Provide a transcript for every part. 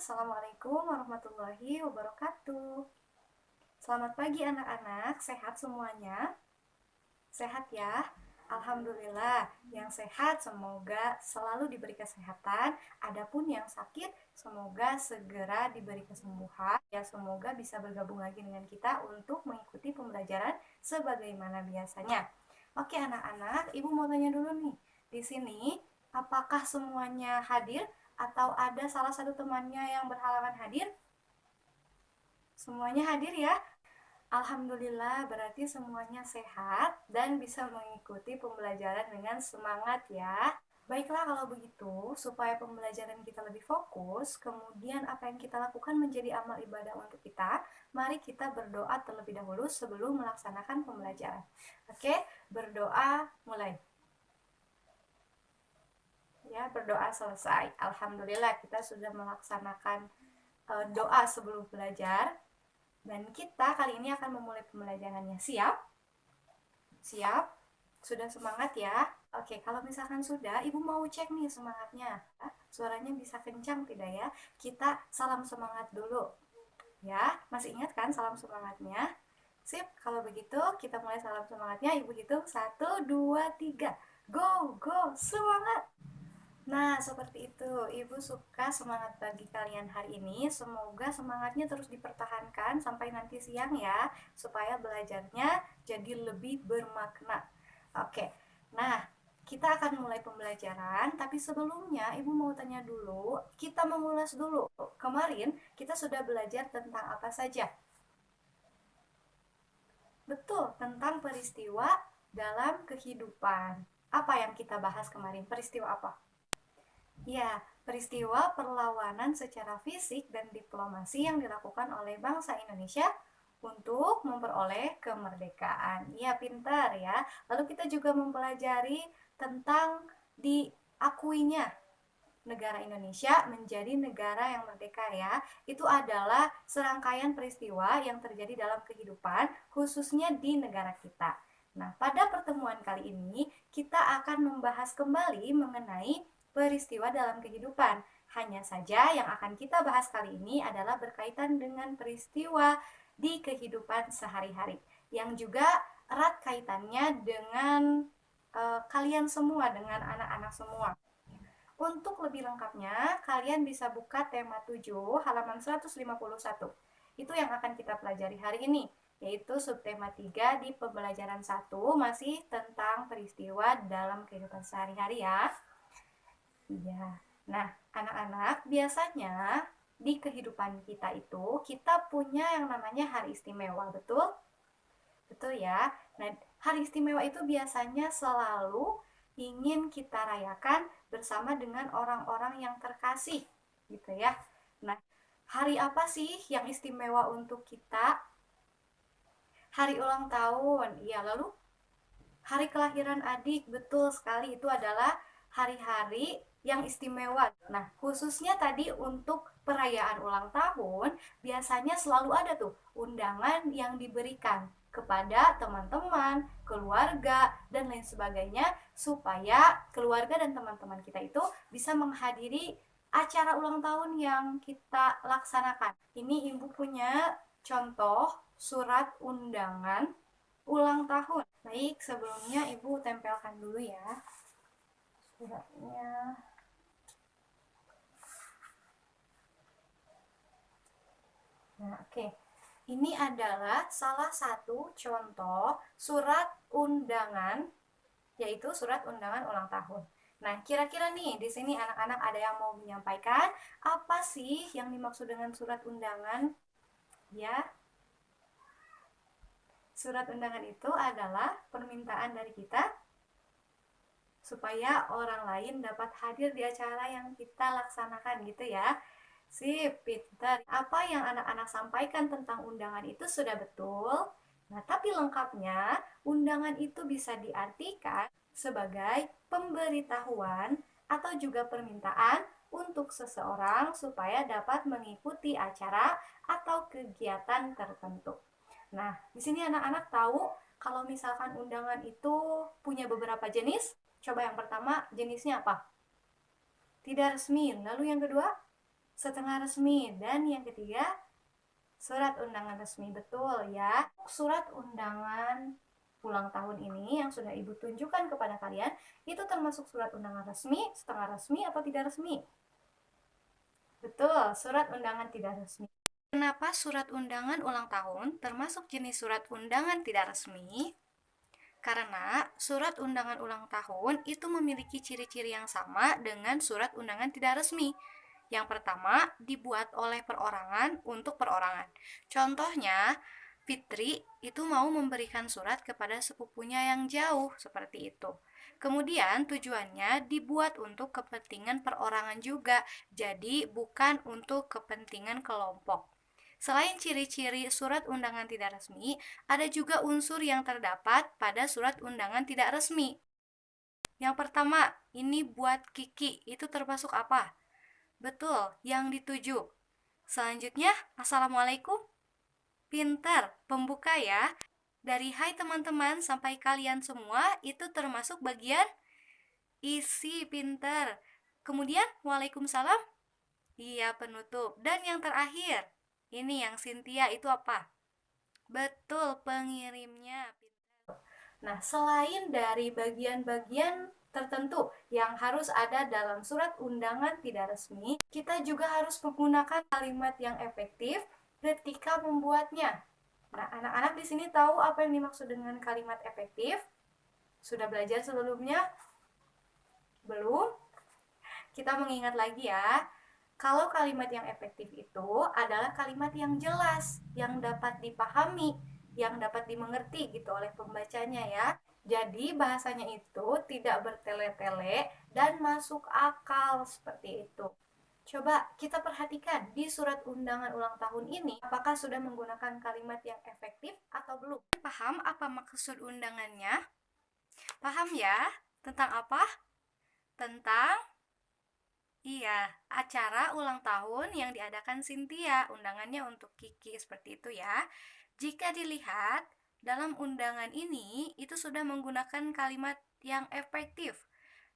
Assalamualaikum warahmatullahi wabarakatuh. Selamat pagi anak-anak, sehat semuanya? Sehat ya? Alhamdulillah, yang sehat semoga selalu diberi kesehatan. Adapun yang sakit, semoga segera diberi kesembuhan. Ya, semoga bisa bergabung lagi dengan kita untuk mengikuti pembelajaran sebagaimana biasanya. Oke anak-anak, Ibu mau tanya dulu nih. Di sini, apakah semuanya hadir atau ada salah satu temannya yang berhalangan hadir? Semuanya hadir ya? Alhamdulillah, berarti semuanya sehat dan bisa mengikuti pembelajaran dengan semangat ya. Baiklah kalau begitu, supaya pembelajaran kita lebih fokus, kemudian apa yang kita lakukan menjadi amal ibadah untuk kita, mari kita berdoa terlebih dahulu sebelum melaksanakan pembelajaran. Oke, berdoa mulai. Ya, berdoa selesai. Alhamdulillah kita sudah melaksanakan doa sebelum belajar. Dan kita kali ini akan memulai pembelajarannya. Siap? Siap? Sudah semangat ya? Oke, kalau misalkan sudah, Ibu mau cek nih semangatnya. Suaranya bisa kencang tidak ya? Kita salam semangat dulu. Ya, masih ingat kan salam semangatnya? Sip, kalau begitu kita mulai salam semangatnya. Ibu hitung 1, 2, 3. Go, go, semangat! Nah, seperti itu. Ibu suka semangat pagi kalian hari ini. Semoga semangatnya terus dipertahankan sampai nanti siang ya, supaya belajarnya jadi lebih bermakna. Oke. Nah, kita akan mulai pembelajaran, tapi sebelumnya Ibu mau tanya dulu, kita mengulas dulu. Kemarin kita sudah belajar tentang apa saja? Betul, tentang peristiwa dalam kehidupan. Apa yang kita bahas kemarin? Peristiwa apa? Ya, peristiwa perlawanan secara fisik dan diplomasi yang dilakukan oleh bangsa Indonesia untuk memperoleh kemerdekaan. Ya, pintar ya. Lalu kita juga mempelajari tentang diakuinya negara Indonesia menjadi negara yang merdeka ya. Itu adalah serangkaian peristiwa yang terjadi dalam kehidupan, khususnya di negara kita. Nah, pada pertemuan kali ini kita akan membahas kembali mengenai peristiwa dalam kehidupan. Hanya saja yang akan kita bahas kali ini adalah berkaitan dengan peristiwa di kehidupan sehari-hari yang juga erat kaitannya dengan kalian semua, dengan anak-anak semua. Untuk lebih lengkapnya, kalian bisa buka tema 7 halaman 151. Itu yang akan kita pelajari hari ini, yaitu subtema 3 di pembelajaran 1 masih tentang peristiwa dalam kehidupan sehari-hari ya. Iya. Nah, anak-anak, biasanya di kehidupan kita itu kita punya yang namanya hari istimewa, betul? Betul ya. Nah, hari istimewa itu biasanya selalu ingin kita rayakan bersama dengan orang-orang yang terkasih, gitu ya. Nah, hari apa sih yang istimewa untuk kita? Hari ulang tahun. Iya, lalu hari kelahiran adik, betul sekali itu adalah hari-hari yang istimewa. Nah, khususnya tadi untuk perayaan ulang tahun, biasanya selalu ada tuh undangan yang diberikan kepada teman-teman, keluarga, dan lain sebagainya supaya keluarga dan teman-teman kita itu bisa menghadiri acara ulang tahun yang kita laksanakan. Ini Ibu punya contoh surat undangan ulang tahun. Baik, sebelumnya Ibu tempelkan dulu ya suratnya. Nah, oke. Ini adalah salah satu contoh surat undangan, yaitu surat undangan ulang tahun. Nah, kira-kira nih di sini anak-anak ada yang mau menyampaikan apa sih yang dimaksud dengan surat undangan? Ya, surat undangan itu adalah permintaan dari kita supaya orang lain dapat hadir di acara yang kita laksanakan gitu ya. Sip, pintar. Apa yang anak-anak sampaikan tentang undangan itu sudah betul. Nah, tapi lengkapnya, undangan itu bisa diartikan sebagai pemberitahuan atau juga permintaan untuk seseorang supaya dapat mengikuti acara atau kegiatan tertentu. Nah, di sini anak-anak tahu kalau misalkan undangan itu punya beberapa jenis. Coba yang pertama, jenisnya apa? Tidak resmi. Lalu yang kedua? setengah resmi. Dan yang ketiga, surat undangan resmi. Betul ya. Surat undangan ulang tahun ini yang sudah Ibu tunjukkan kepada kalian, itu termasuk surat undangan resmi, setengah resmi, atau tidak resmi? Betul, surat undangan tidak resmi. Kenapa surat undangan ulang tahun termasuk jenis surat undangan tidak resmi? Karena surat undangan ulang tahun itu memiliki ciri-ciri yang sama dengan surat undangan tidak resmi. Yang pertama, dibuat oleh perorangan untuk perorangan. Contohnya, Fitri itu mau memberikan surat kepada sepupunya yang jauh, seperti itu. Kemudian tujuannya dibuat untuk kepentingan perorangan juga, jadi bukan untuk kepentingan kelompok. Selain ciri-ciri surat undangan tidak resmi, ada juga unsur yang terdapat pada surat undangan tidak resmi. Yang pertama, ini buat Kiki, itu termasuk apa? Betul, yang dituju. Selanjutnya, Assalamualaikum. Pintar, pembuka ya. Dari hai teman-teman sampai kalian semua, itu termasuk bagian isi, pintar. Kemudian, Waalaikumsalam. Iya, penutup. Dan yang terakhir, ini yang Cynthia itu apa? Betul, pengirimnya. Nah, selain dari bagian-bagian tertentu yang harus ada dalam surat undangan tidak resmi, kita juga harus menggunakan kalimat yang efektif ketika membuatnya. Nah, anak-anak di sini tahu apa yang dimaksud dengan kalimat efektif? Sudah belajar sebelumnya? Belum? Kita mengingat lagi ya. Kalau kalimat yang efektif itu adalah kalimat yang jelas, yang dapat dipahami, yang dapat dimengerti gitu oleh pembacanya ya. Jadi bahasanya itu tidak bertele-tele dan masuk akal seperti itu. Coba kita perhatikan di surat undangan ulang tahun ini, apakah sudah menggunakan kalimat yang efektif atau belum? Paham apa maksud undangannya? Paham ya? Tentang apa? Tentang acara ulang tahun yang diadakan Cynthia, undangannya untuk Kiki seperti itu ya. Jika dilihat dalam undangan ini itu sudah menggunakan kalimat yang efektif.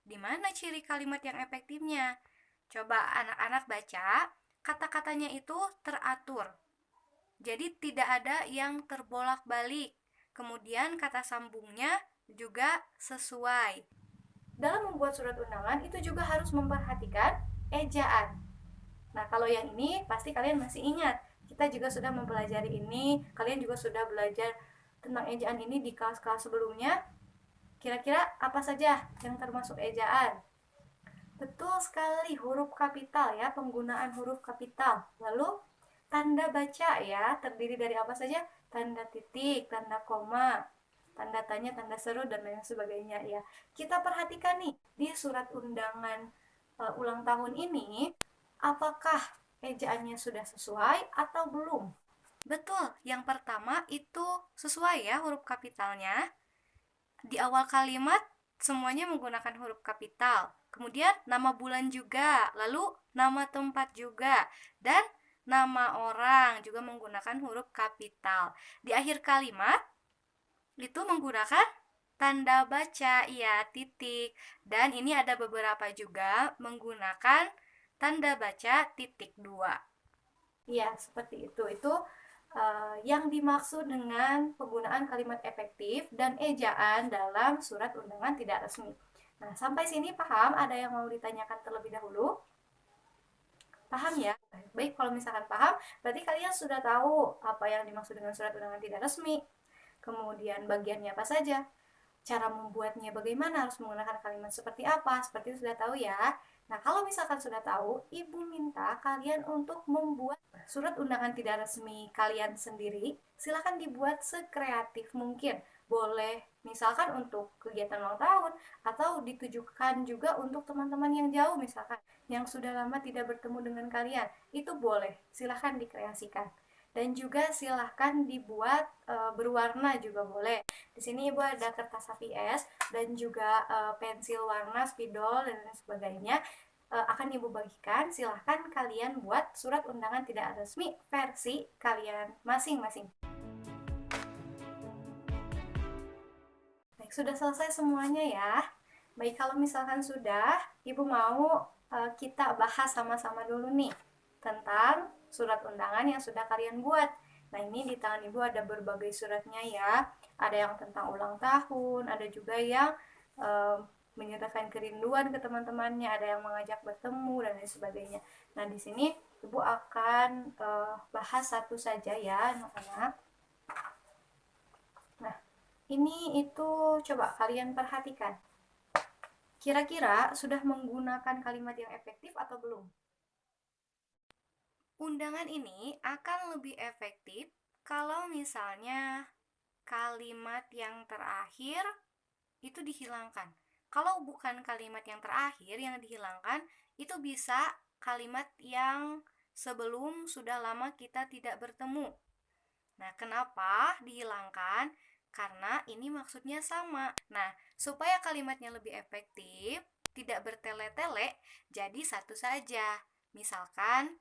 Di mana ciri kalimat yang efektifnya? Coba anak-anak baca, kata-katanya itu teratur. Jadi tidak ada yang terbolak-balik. Kemudian kata sambungnya juga sesuai. Dalam membuat surat undangan itu juga harus memperhatikan ejaan. Nah, kalau yang ini pasti kalian masih ingat. Kita juga sudah mempelajari ini, kalian juga sudah belajar tentang ejaan ini di kelas-kelas sebelumnya. Kira-kira apa saja yang termasuk ejaan? Betul sekali, huruf kapital ya, penggunaan huruf kapital. Lalu tanda baca ya, terdiri dari apa saja? Tanda titik, tanda koma, tanda tanya, tanda seru, dan lain sebagainya ya. Kita perhatikan nih, di surat undangan ulang tahun ini, apakah ejaannya sudah sesuai atau belum? Betul, yang pertama itu sesuai ya huruf kapitalnya. Di awal kalimat semuanya menggunakan huruf kapital. Kemudian nama bulan juga, lalu nama tempat juga, dan nama orang juga menggunakan huruf kapital. Di akhir kalimat itu menggunakan tanda baca, ya, titik. Dan ini ada beberapa juga menggunakan tanda baca titik 2. Ya, seperti itu. Itu yang dimaksud dengan penggunaan kalimat efektif dan ejaan dalam surat undangan tidak resmi. Nah, sampai sini paham? Ada yang mau ditanyakan terlebih dahulu? Paham ya? Baik, kalau misalkan paham, berarti kalian sudah tahu apa yang dimaksud dengan surat undangan tidak resmi. Kemudian bagiannya apa saja? Cara membuatnya bagaimana, harus menggunakan kalimat seperti apa, seperti itu sudah tahu ya. Nah, kalau misalkan sudah tahu, Ibu minta kalian untuk membuat surat undangan tidak resmi kalian sendiri. Silahkan dibuat sekreatif mungkin. Boleh misalkan untuk kegiatan ulang tahun, atau ditujukan juga untuk teman-teman yang jauh misalkan, yang sudah lama tidak bertemu dengan kalian. Itu boleh, silahkan dikreasikan. Dan juga silahkan dibuat berwarna juga boleh. Di sini Ibu ada kertas HVS dan juga pensil warna, spidol, dan lain sebagainya akan Ibu bagikan. Silahkan kalian buat surat undangan tidak resmi versi kalian masing-masing. Baik, sudah selesai semuanya ya. Baik, kalau misalkan sudah, Ibu mau kita bahas sama-sama dulu nih. tentang surat undangan yang sudah kalian buat. Nah, ini di tangan Ibu ada berbagai suratnya ya. Ada yang tentang ulang tahun, ada juga yang menyatakan kerinduan ke teman-temannya, ada yang mengajak bertemu dan lain sebagainya. Nah, di sini Ibu akan bahas satu saja ya, anak-anak. Nah, ini itu coba kalian perhatikan. Kira-kira sudah menggunakan kalimat yang efektif atau belum? Undangan ini akan lebih efektif kalau misalnya kalimat yang terakhir itu dihilangkan. Kalau bukan kalimat yang terakhir yang dihilangkan, itu bisa kalimat yang sebelum sudah lama kita tidak bertemu. Nah, kenapa dihilangkan? Karena ini maksudnya sama. Nah, supaya kalimatnya lebih efektif, tidak bertele-tele, jadi satu saja. Misalkan,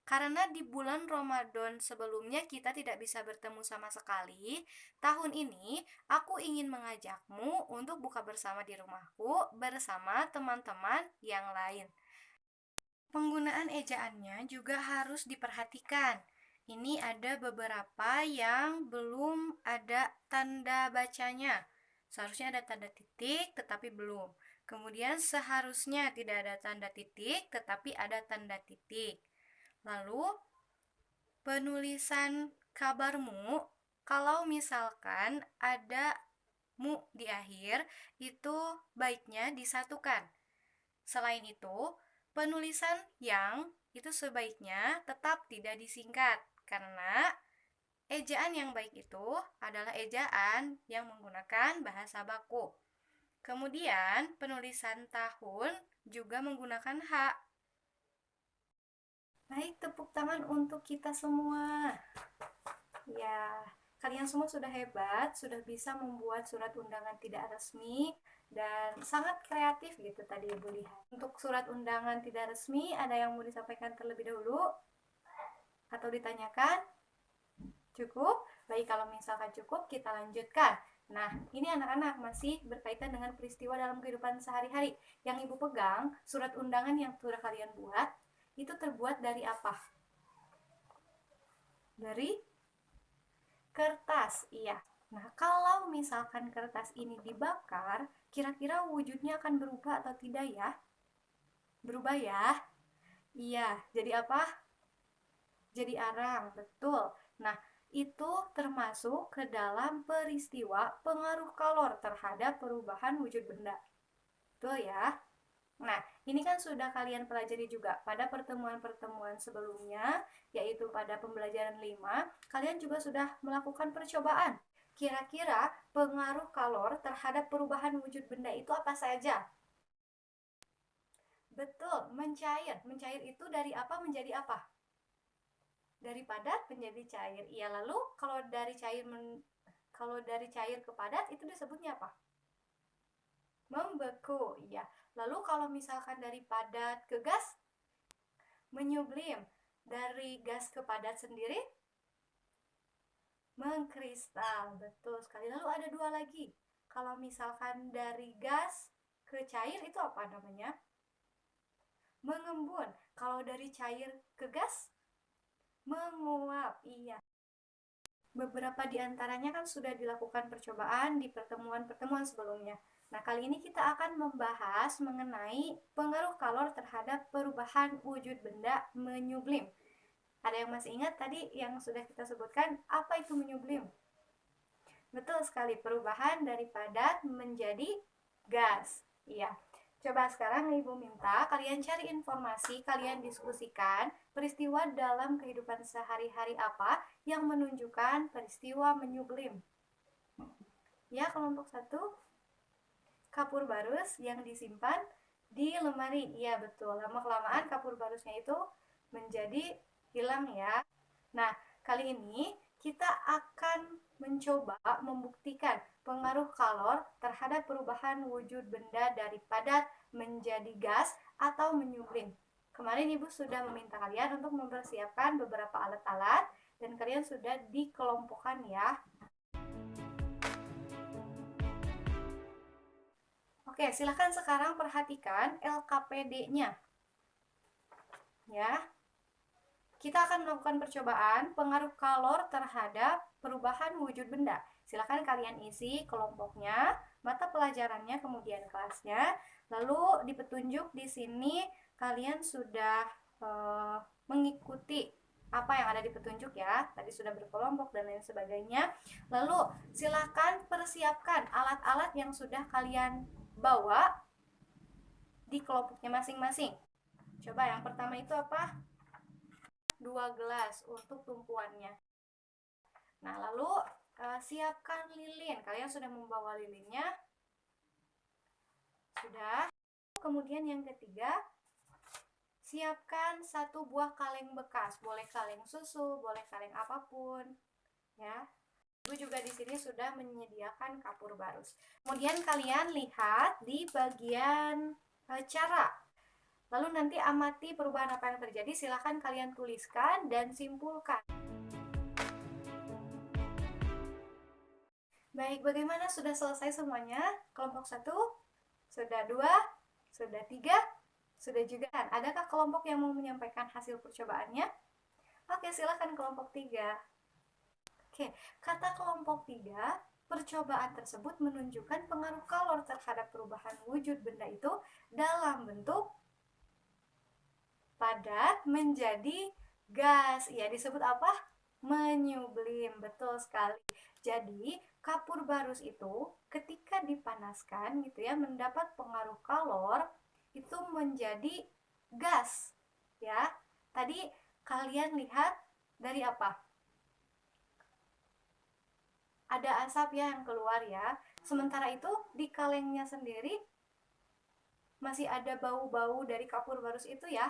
karena di bulan Ramadan sebelumnya kita tidak bisa bertemu sama sekali, tahun ini aku ingin mengajakmu untuk buka bersama di rumahku bersama teman-teman yang lain. Penggunaan ejaannya juga harus diperhatikan. Ini ada beberapa yang belum ada tanda bacanya. Seharusnya ada tanda titik tetapi belum. Kemudian seharusnya tidak ada tanda titik tetapi ada tanda titik. Lalu penulisan kabarmu, kalau misalkan ada mu di akhir, itu baiknya disatukan. Selain itu, penulisan yang itu sebaiknya tetap tidak disingkat, karena ejaan yang baik itu adalah ejaan yang menggunakan bahasa baku. Kemudian, penulisan tahun juga menggunakan hak. Baik, tepuk tangan untuk kita semua. Ya, kalian semua sudah hebat, sudah bisa membuat surat undangan tidak resmi dan sangat kreatif gitu tadi Ibu lihat. Untuk surat undangan tidak resmi, ada yang mau disampaikan terlebih dahulu? Atau ditanyakan? Cukup? Baik, kalau misalkan cukup, kita lanjutkan. Nah, ini anak-anak masih berkaitan dengan peristiwa dalam kehidupan sehari-hari. Yang Ibu pegang, surat undangan yang sudah kalian buat, itu terbuat dari apa? Dari kertas, iya. Nah, kalau misalkan kertas ini dibakar, kira-kira wujudnya akan berubah atau tidak ya? Berubah ya? Iya, jadi apa? Jadi arang, betul. Nah, itu termasuk ke dalam peristiwa pengaruh kalor terhadap perubahan wujud benda. Betul ya? Nah, ini kan sudah kalian pelajari juga pada pertemuan-pertemuan sebelumnya, yaitu pada pembelajaran 5, kalian juga sudah melakukan percobaan. Kira-kira pengaruh kalor terhadap perubahan wujud benda itu apa saja? Betul, mencair. Mencair itu dari apa menjadi apa? Dari padat menjadi cair. Iya, lalu kalau dari cair ke padat itu disebutnya apa? Membeku, iya. Lalu kalau misalkan dari padat ke gas, menyublim. Dari gas ke padat sendiri, mengkristal. Betul sekali. Lalu ada dua lagi. Kalau misalkan dari gas ke cair itu apa namanya? Mengembun. Kalau dari cair ke gas, menguap. Iya. Beberapa di antaranya kan sudah dilakukan percobaan di pertemuan-pertemuan sebelumnya. Nah, kali ini kita akan membahas mengenai pengaruh kalor terhadap perubahan wujud benda menyublim. Ada yang masih ingat tadi yang sudah kita sebutkan, apa itu menyublim? Betul sekali, perubahan dari padat menjadi gas. Iya. Coba sekarang Ibu minta kalian cari informasi, kalian diskusikan peristiwa dalam kehidupan sehari-hari apa yang menunjukkan peristiwa menyublim. Ya, kelompok 1, kapur barus yang disimpan di lemari. Iya, betul. Lama-kelamaan kapur barusnya itu menjadi hilang ya. Nah, kali ini kita akan mencoba membuktikan pengaruh kalor terhadap perubahan wujud benda dari padat menjadi gas atau menyublim. Kemarin Ibu sudah meminta kalian untuk mempersiapkan beberapa alat-alat dan kalian sudah dikelompokkan ya. Oke, silahkan sekarang perhatikan LKPD-nya. Ya. Kita akan melakukan percobaan pengaruh kalor terhadap perubahan wujud benda. Silakan kalian isi kelompoknya, mata pelajarannya, kemudian kelasnya. Lalu di petunjuk di sini kalian sudah mengikuti apa yang ada di petunjuk ya. Tadi sudah berkelompok dan lain sebagainya. Lalu silakan persiapkan alat-alat yang sudah kalian bawa di kelompoknya masing-masing. Coba yang pertama itu apa? 2 gelas untuk tumpuannya. Nah, lalu siapkan lilin. Kalian sudah membawa lilinnya? Sudah. Kemudian yang ketiga, siapkan 1 buah kaleng bekas. Boleh kaleng susu, boleh kaleng apapun, ya. Ibu juga di sini sudah menyediakan kapur barus. Kemudian kalian lihat di bagian cara. Lalu nanti amati perubahan apa yang terjadi. Silahkan kalian tuliskan dan simpulkan. Baik, bagaimana? Sudah selesai semuanya? Kelompok 1? Sudah 2? Sudah 3? Sudah juga. Adakah kelompok yang mau menyampaikan hasil percobaannya? Oke, silahkan kelompok 3. Oke, kata kelompok 3, percobaan tersebut menunjukkan pengaruh kalor terhadap perubahan wujud benda itu dalam bentuk padat menjadi gas. Ya, disebut apa? Menyublim. Betul sekali. Jadi, kapur barus itu ketika dipanaskan gitu ya, mendapat pengaruh kalor itu menjadi gas. Ya. Tadi kalian lihat dari apa? Ada asap ya yang keluar ya. Sementara itu di kalengnya sendiri masih ada bau-bau dari kapur barus itu ya.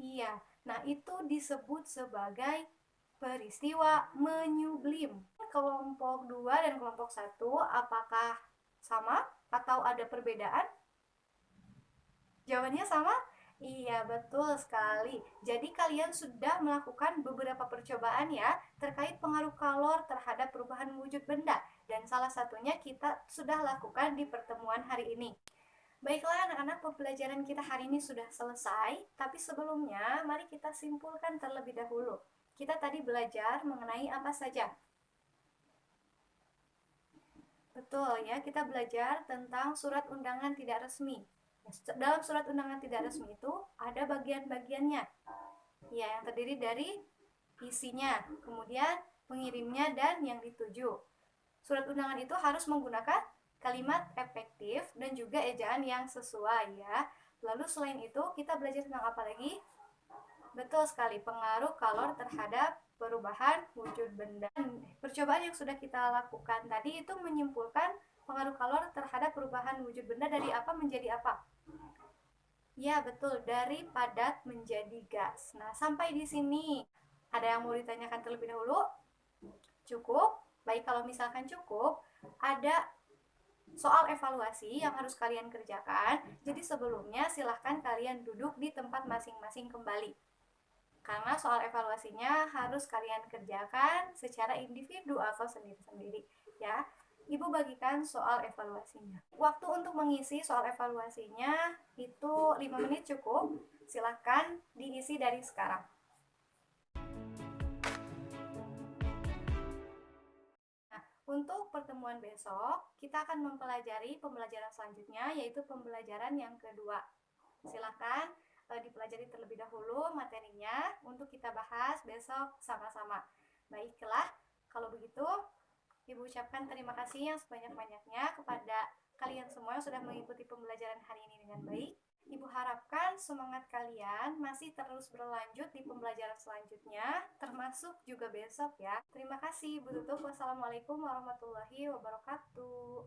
Iya, nah itu disebut sebagai peristiwa menyublim. Kelompok 2 dan kelompok 1 apakah sama atau ada perbedaan? Jawabannya sama? Iya, betul sekali. Jadi kalian sudah melakukan beberapa percobaan ya terkait pengaruh kalor terhadap perubahan wujud benda. Dan salah satunya kita sudah lakukan di pertemuan hari ini. Baiklah anak-anak, pembelajaran kita hari ini sudah selesai. Tapi sebelumnya, mari kita simpulkan terlebih dahulu. Kita tadi belajar mengenai apa saja? Betul ya, kita belajar tentang surat undangan tidak resmi. Dalam surat undangan tidak resmi itu ada bagian-bagiannya. Ya, yang terdiri dari isinya, kemudian pengirimnya dan yang dituju. Surat undangan itu harus menggunakan kalimat efektif dan juga ejaan yang sesuai ya. Lalu selain itu kita belajar tentang apa lagi? Betul sekali, pengaruh kalor terhadap perubahan wujud benda. Percobaan yang sudah kita lakukan tadi itu menyimpulkan pengaruh kalor terhadap perubahan wujud benda dari apa menjadi apa? Ya, betul, dari padat menjadi gas. Nah, sampai di sini ada yang mau ditanyakan terlebih dahulu? Cukup? Baik, kalau misalkan cukup, ada soal evaluasi yang harus kalian kerjakan. Jadi sebelumnya silahkan kalian duduk di tempat masing-masing kembali. Karena soal evaluasinya harus kalian kerjakan secara individu atau sendiri-sendiri ya. Ibu bagikan soal evaluasinya. Waktu untuk mengisi soal evaluasinya itu 5 menit cukup. Silahkan diisi dari sekarang. Nah, untuk pertemuan besok, kita akan mempelajari pembelajaran selanjutnya, yaitu pembelajaran yang kedua. Silahkan dipelajari terlebih dahulu materinya untuk kita bahas besok sama-sama. Baiklah, kalau begitu Ibu ucapkan terima kasih yang sebanyak-banyaknya kepada kalian semua yang sudah mengikuti pembelajaran hari ini dengan baik. Ibu harapkan semangat kalian masih terus berlanjut di pembelajaran selanjutnya, termasuk juga besok ya. Terima kasih, Ibu tutup. Wassalamualaikum warahmatullahi wabarakatuh.